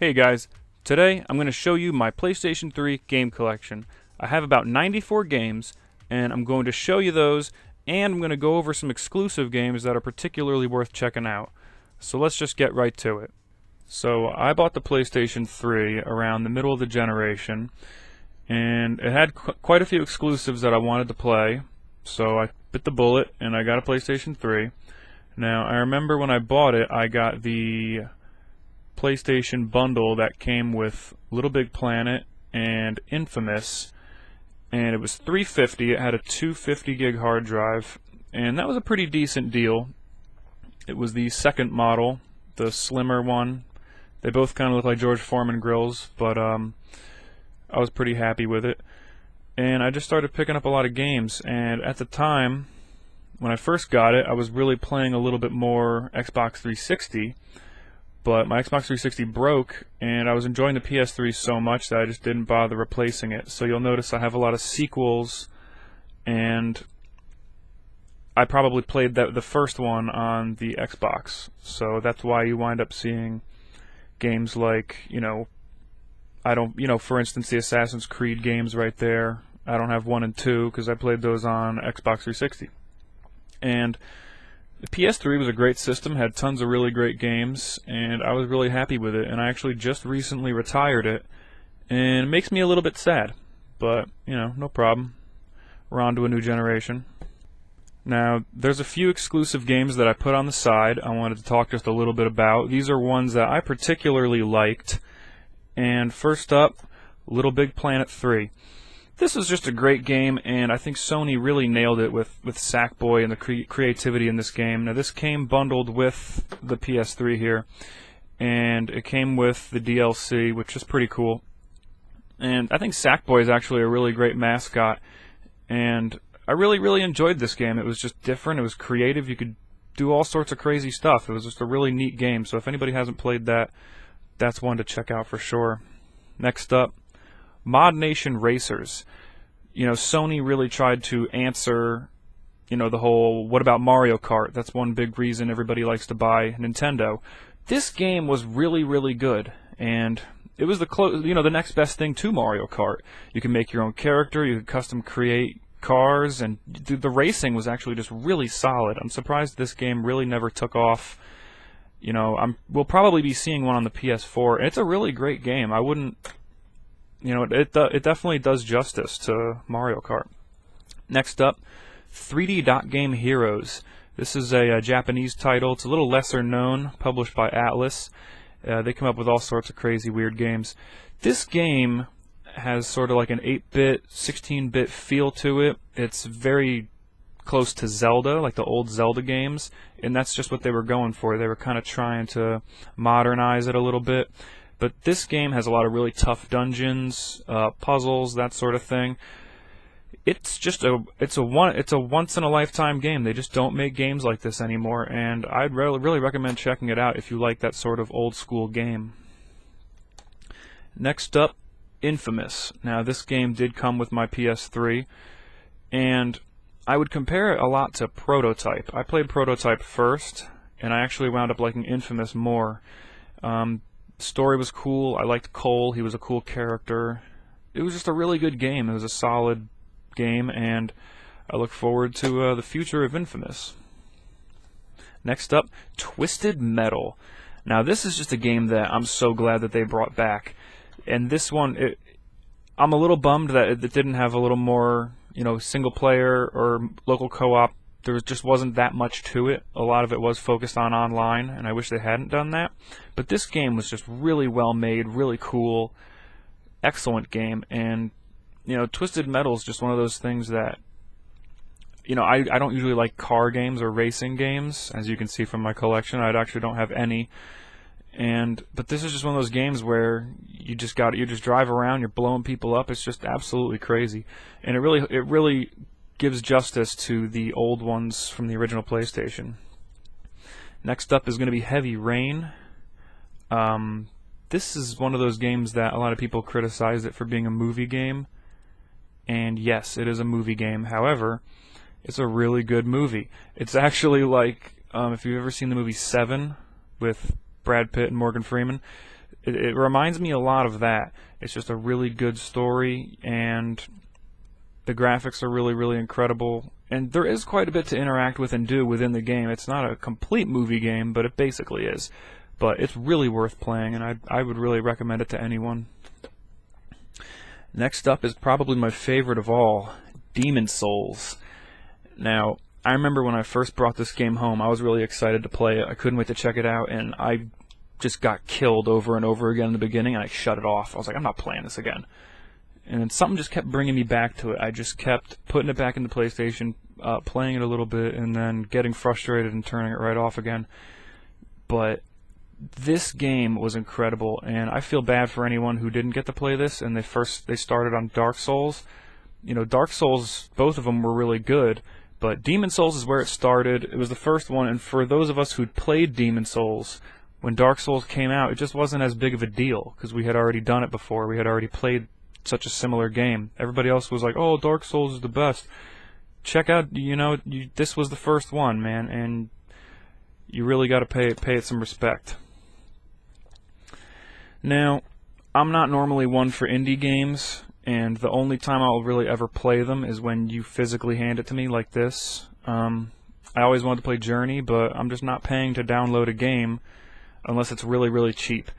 Hey guys, today I'm going to show you my PlayStation 3 game collection. I have about 94 games, and I'm going to show you those, and I'm going to go over some exclusive games that are particularly worth checking out. So let's just get right to it. So I bought the PlayStation 3 around the middle of the generation, and it had quite a few exclusives that I wanted to play, so I bit the bullet and I got a PlayStation 3. Now I remember when I bought it, I got the PlayStation bundle that came with Little Big Planet and Infamous, and it was $350. It had a 250 gig hard drive, and that was a pretty decent deal. It was the second model, the slimmer one. They both kind of look like George Foreman grills, but I was pretty happy with it. And I just started picking up a lot of games, and at the time when I first got it, I was really playing a little bit more Xbox 360. But my Xbox 360 broke, and I was enjoying the PS3 so much that I just didn't bother replacing it. So you'll notice I have a lot of sequels, and I probably played the first one on the Xbox. So that's why you wind up seeing games like, for instance, the Assassin's Creed games right there. I don't have 1 and 2 because I played those on Xbox 360. And the PS3 was a great system, had tons of really great games, and I was really happy with it. And I actually just recently retired it, and it makes me a little bit sad. But, no problem. We're on to a new generation. Now, there's a few exclusive games that I put on the side I wanted to talk just a little bit about. These are ones that I particularly liked. And first up, Little Big Planet 3. This was just a great game, and I think Sony really nailed it with Sackboy and the creativity in this game. Now, this came bundled with the PS3 here, and it came with the DLC, which is pretty cool. And I think Sackboy is actually a really great mascot, and I really enjoyed this game. It was just different, it was creative, you could do all sorts of crazy stuff. It was just a really neat game, so if anybody hasn't played that, that's one to check out for sure. Next up, Mod Nation Racers. Sony really tried to answer, the whole, what about Mario Kart? That's one big reason everybody likes to buy Nintendo. This game was really good, and it was the next best thing to Mario Kart. You can make your own character, you can custom create cars, and the racing was actually just really solid. I'm surprised this game really never took off. We'll probably be seeing one on the PS4, and it's a really great game. I wouldn't... it definitely does justice to Mario Kart. Next up, 3D Dot Game Heroes. This is a Japanese title. It's a little lesser known, published by Atlas. They come up with all sorts of crazy, weird games. This game has sort of like an 8-bit, 16-bit feel to it. It's very close to Zelda, like the old Zelda games, and that's just what they were going for. They were kind of trying to modernize it a little bit. But this game has a lot of really tough dungeons, puzzles, that sort of thing. It's a once in a lifetime game. They just don't make games like this anymore, and I'd really recommend checking it out if you like that sort of old school game. Next up, Infamous. Now this game did come with my PS3, and I would compare it a lot to Prototype. I played Prototype first, and I actually wound up liking Infamous more. Story was cool. I liked Cole. He was a cool character. It was just a really good game. It was a solid game, and I look forward to the future of Infamous. Next up, Twisted Metal. Now, this is just a game that I'm so glad that they brought back. And this one, I'm a little bummed that it didn't have a little more, single player or local co-op. There just wasn't that much to it. A lot of it was focused on online, and I wish they hadn't done that. But this game was just really well made, really cool, excellent game. And, Twisted Metal is just one of those things that, I don't usually like car games or racing games, as you can see from my collection. I actually don't have any. But this is just one of those games where you just drive around, you're blowing people up. It's just absolutely crazy. And it really gives justice to the old ones from the original PlayStation. Next up is going to be Heavy Rain. This is one of those games that a lot of people criticize it for being a movie game. And yes, it is a movie game. However, it's a really good movie. It's actually like, if you've ever seen the movie Seven with Brad Pitt and Morgan Freeman, it reminds me a lot of that. It's just a really good story, and the graphics are really, really incredible. And there is quite a bit to interact with and do within the game. It's not a complete movie game, but it basically is. But it's really worth playing, and I would really recommend it to anyone. Next up is probably my favorite of all, Demon's Souls. Now, I remember when I first brought this game home, I was really excited to play it. I couldn't wait to check it out, and I just got killed over and over again in the beginning, and I shut it off. I was like, I'm not playing this again. And then something just kept bringing me back to it. I just kept putting it back in the PlayStation, playing it a little bit, and then getting frustrated and turning it right off again. But this game was incredible, and I feel bad for anyone who didn't get to play this and they started on Dark Souls. You know, Dark Souls, both of them were really good, but Demon's Souls is where it started. It was the first one, and for those of us who'd played Demon's Souls, when Dark Souls came out, it just wasn't as big of a deal, because we had already done it before. We had already played such a similar game. Everybody else was like, oh, Dark Souls is the best. Check out, this was the first one, man, and you really got to pay it some respect. Now, I'm not normally one for indie games, and the only time I'll really ever play them is when you physically hand it to me like this. I always wanted to play Journey, but I'm just not paying to download a game unless it's really, really cheap.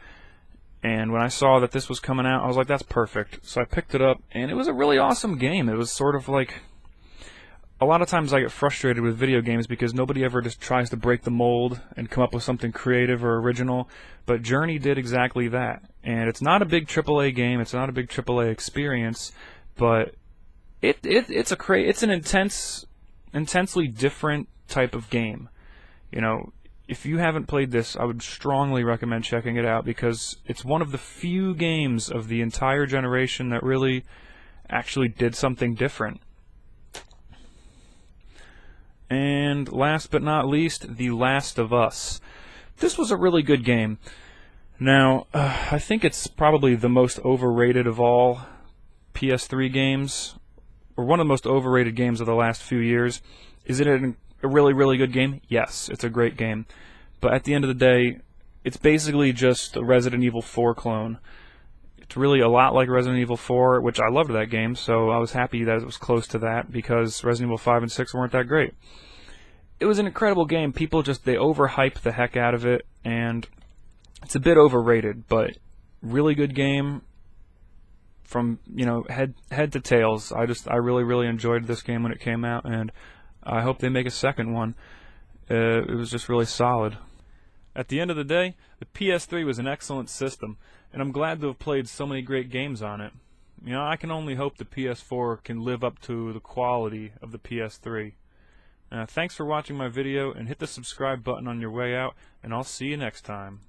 And when I saw that this was coming out, I was like, that's perfect. So I picked it up, and it was a really awesome game. It was sort of like, a lot of times I get frustrated with video games because nobody ever just tries to break the mold and come up with something creative or original, but Journey did exactly that. And it's not a big AAA game, it's not a big AAA experience, but it's an intensely different type of game. You know, if you haven't played this, I would strongly recommend checking it out, because it's one of the few games of the entire generation that really actually did something different. And last but not least, The Last of Us. This was a really good game. Now, I think it's probably the most overrated of all PS3 games, or one of the most overrated games of the last few years. Is it a really, really good game? Yes, it's a great game. But at the end of the day, it's basically just a Resident Evil 4 clone. It's really a lot like Resident Evil 4, which I loved that game, so I was happy that it was close to that, because Resident Evil 5 and 6 weren't that great. It was an incredible game. People they overhype the heck out of it, and it's a bit overrated, but really good game from, head to tails. I really, really enjoyed this game when it came out, and I hope they make a second one. It was just really solid. At the end of the day, the PS3 was an excellent system, and I'm glad to have played so many great games on it. I can only hope the PS4 can live up to the quality of the PS3. Thanks for watching my video, and hit the subscribe button on your way out, and I'll see you next time.